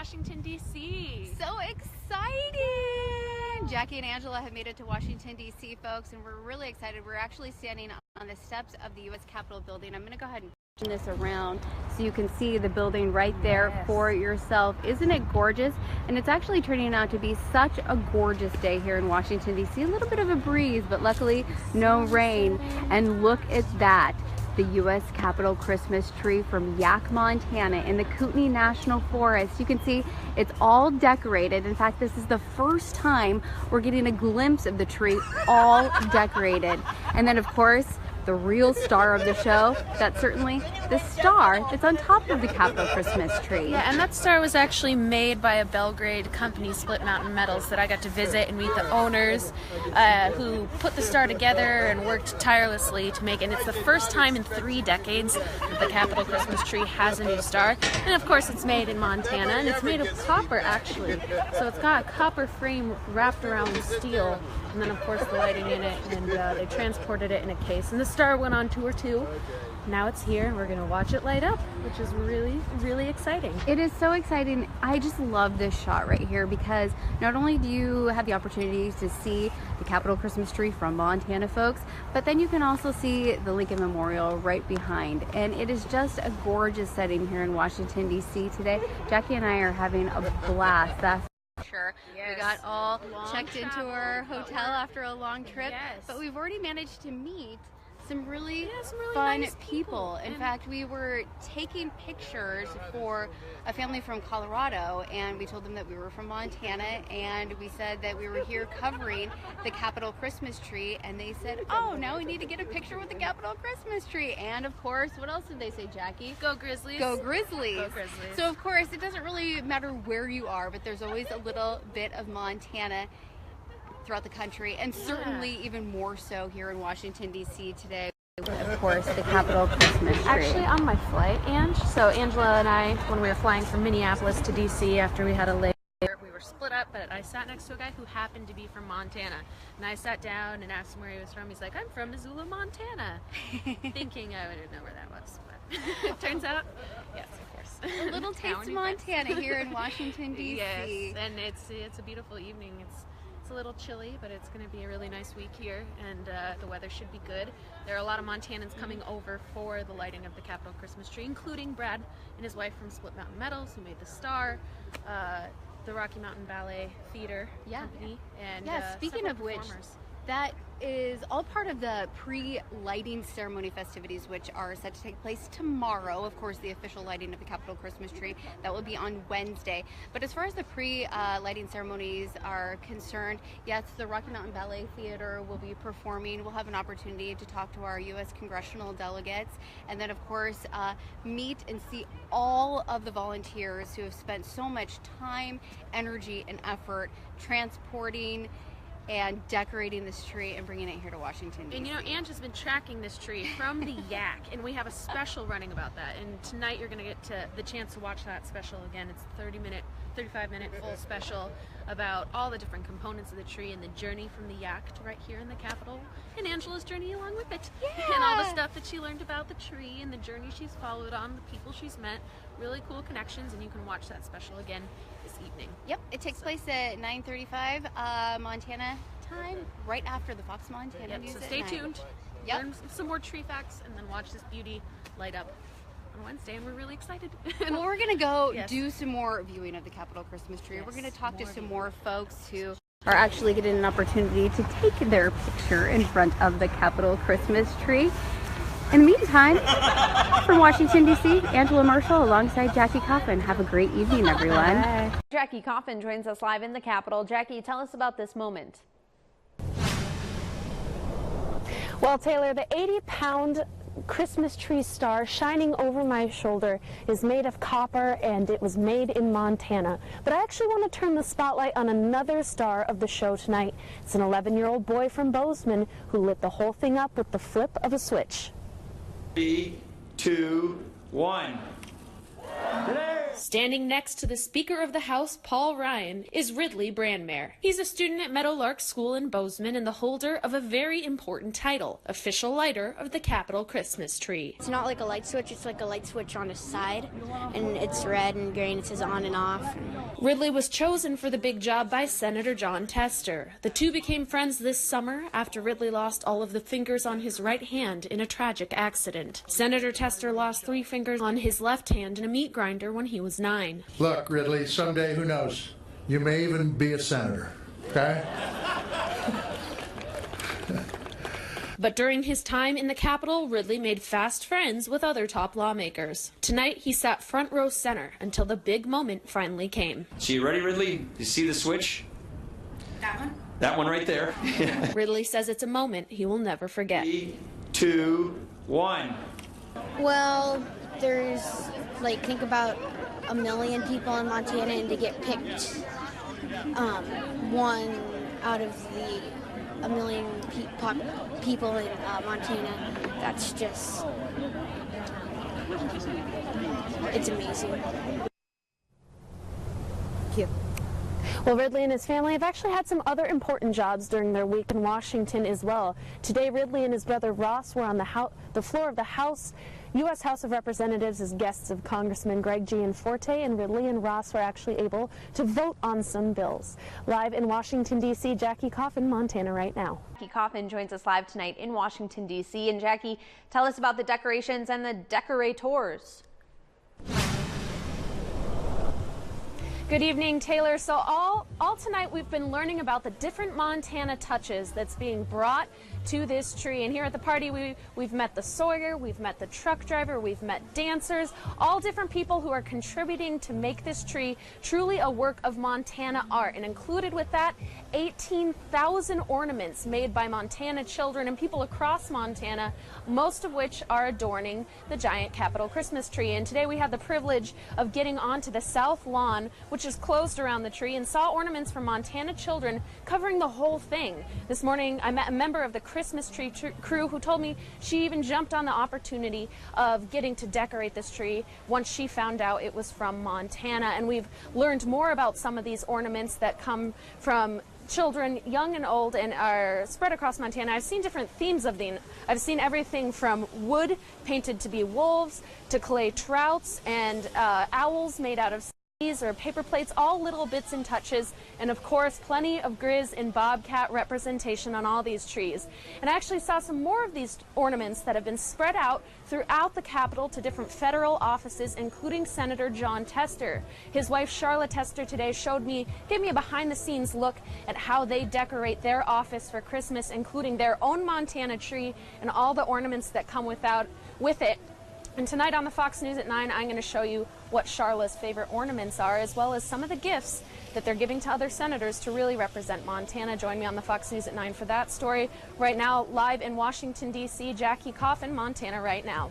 Washington, D.C. So exciting! Jackie and Angela have made it to Washington, D.C., folks, and we're really excited. We're actually standing on the steps of the U.S. Capitol building. I'm going to go ahead and turn this around so you can see the building right there for yourself. Isn't it gorgeous? And it's actually turning out to be such a gorgeous day here in Washington, D.C. A little bit of a breeze, but luckily no rain. And look at that. The U.S. Capitol Christmas tree from Yaak, Montana in the Kootenai National Forest. You can see it's all decorated. In fact, this is the first time we're getting a glimpse of the tree all decorated. And then of course, the real star of the show, that's certainly the star that's on top of the Capitol Christmas tree. Yeah, and that star was actually made by a Belgrade company, Split Mountain Metals, that I got to visit and meet the owners who put the star together and worked tirelessly to make it. And it's the first time in 3 decades that the Capitol Christmas tree has a new star. And of course it's made in Montana, and it's made of copper actually. So it's got a copper frame wrapped around steel, and then of course the lighting in it, and they transported it in a case. And the star went on tour too. Now it's here and we're gonna watch it light up, which is really, really exciting. It is so exciting. I just love this shot right here because not only do you have the opportunity to see the Capitol Christmas tree from Montana, folks, but then you can also see the Lincoln Memorial right behind. And it is just a gorgeous setting here in Washington, D.C. today. Jackie and I are having a blast. That's sure. Yes. We got all checked into our hotel after a long trip, but we've already managed to meet some really fun nice people. In fact, we were taking pictures for a family from Colorado, and we told them that we were from Montana, and we said that we were here covering the Capitol Christmas tree, and they said, oh, now we need to get a picture with the Capitol Christmas tree. And of course, what else did they say, Jackie? Go Grizzlies. Go Grizzlies. Go Grizzlies. So of course, it doesn't really matter where you are, but there's always a little bit of Montana throughout the country, and certainly even more so here in Washington, D.C. today. Of course, the Capitol Christmas tree. Actually, on my flight, so Angela and I, when we were flying from Minneapolis to D.C. after we had a layover, we were split up, but I sat next to a guy who happened to be from Montana. And I sat down and asked him where he was from. He's like, I'm from Missoula, Montana. Thinking I wouldn't know where that was, but turns out, yes, of course. A little taste of Montana here in Washington, D.C. Yes, and it's a beautiful evening. It's a little chilly, but it's going to be a really nice week here, and the weather should be good. There are a lot of Montanans coming over for the lighting of the Capitol Christmas tree, including Brad and his wife from Split Mountain Metals, who made the star, the Rocky Mountain Ballet Theater Company, and speaking of which, that is all part of the pre-lighting ceremony festivities, which are set to take place tomorrow. Of course, the official lighting of the Capitol Christmas tree, that will be on Wednesday. But as far as the pre-lighting ceremonies are concerned, yes, the Rocky Mountain Ballet Theater will be performing. We'll have an opportunity to talk to our U.S. congressional delegates, and then of course meet and see all of the volunteers who have spent so much time, energy, and effort transporting and decorating this tree and bringing it here to Washington, D.C. And you know, Ange has been tracking this tree from the Yaak, and we have a special running about that. And tonight you're going to get the chance to watch that special again. It's a 35-minute full special about all the different components of the tree and the journey from the Yaak to right here in the Capitol, and Angela's journey along with it. Yeah. And all the stuff that she learned about the tree and the journey she's followed on, the people she's met, really cool connections, and you can watch that special again this evening. Yep, it takes place at 9:35 Montana time, right after the Fox Montana news. So at stay 9. tuned. Yep. Learn some more tree facts, and then watch this beauty light up on Wednesday, and we're really excited. Well, we're gonna go do some more viewing of the Capitol Christmas tree. Yes, we're gonna talk to some viewing. more folks who are actually getting an opportunity to take their picture in front of the Capitol Christmas tree. In the meantime, from Washington, D.C., Angela Marshall alongside Jackie Coffin. Have a great evening, everyone. Bye. Jackie Coffin joins us live in the Capitol. Jackie, tell us about this moment. Well, Taylor, the 80-pound Christmas tree star shining over my shoulder is made of copper, and it was made in Montana. But I actually want to turn the spotlight on another star of the show tonight. It's an 11-year-old boy from Bozeman who lit the whole thing up with the flip of a switch. 3, 2, 1. Standing next to the Speaker of the House, Paul Ryan, is Ridley Brandmere. He's a student at Meadowlark School in Bozeman and the holder of a very important title, official lighter of the Capitol Christmas tree. It's not like a light switch, it's like a light switch on a side, and it's red and green, it says on and off. Ridley was chosen for the big job by Senator Jon Tester. The two became friends this summer after Ridley lost all of the fingers on his right hand in a tragic accident. Senator Tester lost 3 fingers on his left hand in a meat grinder when he was 9. Look, Ridley, someday, who knows, you may even be a senator, okay? But during his time in the Capitol, Ridley made fast friends with other top lawmakers. Tonight, he sat front row center until the big moment finally came. So you ready, Ridley? You see the switch? That one? That one right there. Ridley says it's a moment he will never forget. 3, 2, 1. Well, there's, think about 1 million people in Montana, and to get picked one out of the 1 million people in Montana, that's just, it's amazing. Thank you. Well, Ridley and his family have actually had some other important jobs during their week in Washington as well. Today, Ridley and his brother Ross were on the floor of the U.S. House of Representatives as guests of Congressman Greg Gianforte, and Ridley and Ross were actually able to vote on some bills. Live in Washington, D.C., Jackie Coffin, Montana Right Now. Jackie Coffin joins us live tonight in Washington, D.C. And Jackie, tell us about the decorations and the decorators. Good evening, Taylor. So all tonight we've been learning about the different Montana touches that's being brought to this tree. And here at the party, we've met the sawyer, we've met the truck driver, we've met dancers, all different people who are contributing to make this tree truly a work of Montana art. And included with that, 18,000 ornaments made by Montana children and people across Montana, most of which are adorning the giant Capitol Christmas tree. And today we had the privilege of getting onto the south lawn, which is closed around the tree, and saw ornaments from Montana children covering the whole thing. This morning I met a member of the Christmas tree crew who told me she even jumped on the opportunity of getting to decorate this tree once she found out it was from Montana. And we've learned more about some of these ornaments that come from children, young and old, and are spread across Montana. I've seen different themes of them. I've seen everything from wood painted to be wolves to clay trouts and owls made out of or paper plates, all little bits and touches, and of course plenty of Grizz and Bobcat representation on all these trees. And I actually saw some more of these ornaments that have been spread out throughout the Capitol to different federal offices, including Senator Jon Tester. His wife Charla Tester today gave me a behind-the-scenes look at how they decorate their office for Christmas, including their own Montana tree and all the ornaments that come with it. And tonight on the Fox News at 9, I'm going to show you what Charla's favorite ornaments are, as well as some of the gifts that they're giving to other senators to really represent Montana. Join me on the Fox News at 9 for that story. Right now, live in Washington, D.C., Jackie Coffin, Montana Right Now.